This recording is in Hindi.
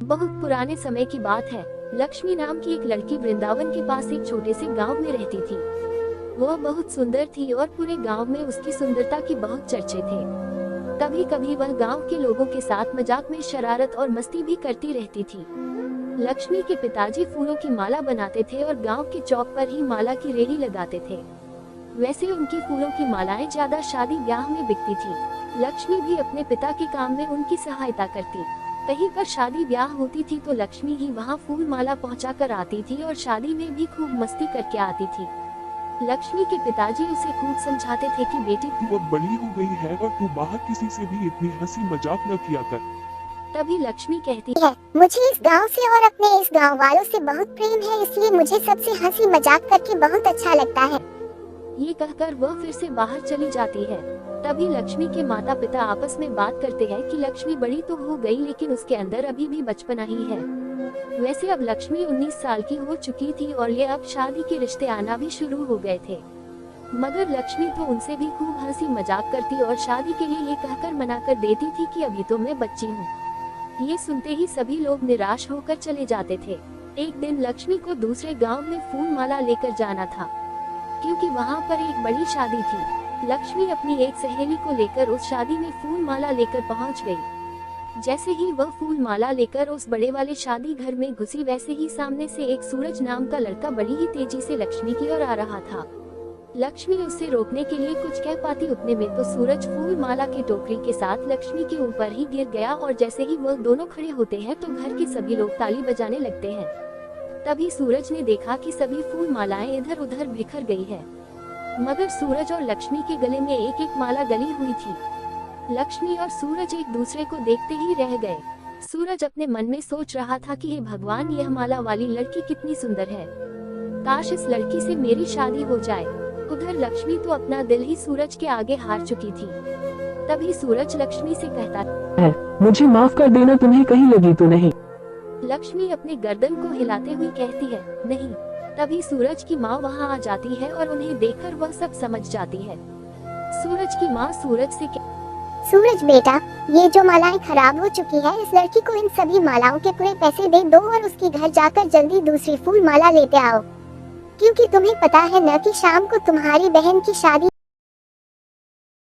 बहुत पुराने समय की बात है। लक्ष्मी नाम की एक लड़की वृंदावन के पास एक छोटे से गांव में रहती थी। वह बहुत सुंदर थी और पूरे गांव में उसकी सुंदरता की बहुत चर्चे थे। कभी कभी वह गांव के लोगों के साथ मजाक में शरारत और मस्ती भी करती रहती थी। लक्ष्मी के पिताजी फूलों की माला बनाते थे और गांव के चौक पर ही माला की रेहड़ी लगाते थे। वैसे उनकी फूलों की मालाएं ज्यादा शादी ब्याह में बिकती थी। लक्ष्मी भी अपने पिता के काम में उनकी सहायता करती। कहीं पर शादी ब्याह होती थी तो लक्ष्मी ही वहां फूल माला पहुंचा कर आती थी और शादी में भी खूब मस्ती करके आती थी। लक्ष्मी के पिताजी उसे खूब समझाते थे कि बेटी तू अब बड़ी हो गई है और तू बाहर किसी से भी इतनी हंसी मजाक न किया कर। तभी लक्ष्मी कहती है, मुझे इस गांव से और अपने इस गांव वालों से बहुत प्रेम है, इसलिए मुझे सबसे हंसी मजाक करके बहुत अच्छा लगता है। ये कहकर वह फिर से बाहर चली जाती है। तभी लक्ष्मी के माता पिता आपस में बात करते हैं कि लक्ष्मी बड़ी तो हो गई लेकिन उसके अंदर अभी भी बचपना ही है। वैसे अब लक्ष्मी 19 साल की हो चुकी थी और ये अब शादी के रिश्ते आना भी शुरू हो गए थे। मगर लक्ष्मी तो उनसे भी खूब हंसी मजाक करती और शादी के लिए ये कहकर मना कर देती थी कि अभी तो मैं बच्ची हूँ। ये सुनते ही सभी लोग निराश होकर चले जाते थे। एक दिन लक्ष्मी को दूसरे गाँव में फूल माला लेकर जाना था, क्योंकि वहाँ पर एक बड़ी शादी थी। लक्ष्मी अपनी एक सहेली को लेकर उस शादी में फूल माला लेकर पहुँच गई। जैसे ही वह फूल माला लेकर उस बड़े वाले शादी घर में घुसी, वैसे ही सामने से एक सूरज नाम का लड़का बड़ी ही तेजी से लक्ष्मी की ओर आ रहा था। लक्ष्मी उसे रोकने के लिए कुछ कह पाती, उतने में तो सूरज फूल माला की टोकरी के साथ लक्ष्मी के ऊपर ही गिर गया और जैसे ही वह दोनों खड़े होते हैं तो घर के सभी लोग ताली बजाने लगते हैं। तभी सूरज ने देखा कि सभी फूल मालाएं इधर उधर बिखर गई है, मगर सूरज और लक्ष्मी के गले में एक एक माला गली हुई थी। लक्ष्मी और सूरज एक दूसरे को देखते ही रह गए। सूरज अपने मन में सोच रहा था कि हे भगवान, यह माला वाली लड़की कितनी सुंदर है, काश इस लड़की से मेरी शादी हो जाए। उधर लक्ष्मी तो अपना दिल ही सूरज के आगे हार चुकी थी। तभी सूरज लक्ष्मी से कहता है, मुझे माफ कर देना, तुम्हें कहीं लगी तो नहीं। लक्ष्मी अपने गर्दन को हिलाते हुए कहती है, नहीं। तभी सूरज की माँ वहाँ आ जाती है और उन्हें देखकर वह सब समझ जाती है। सूरज की माँ सूरज से सूरज बेटा, ये जो मालाएं खराब हो चुकी है, इस लड़की को इन सभी मालाओं के पूरे पैसे दे दो और उसके घर जाकर जल्दी दूसरी फूल माला लेते आओ, क्योंकि तुम्हें पता है न कि शाम को तुम्हारी बहन की शादी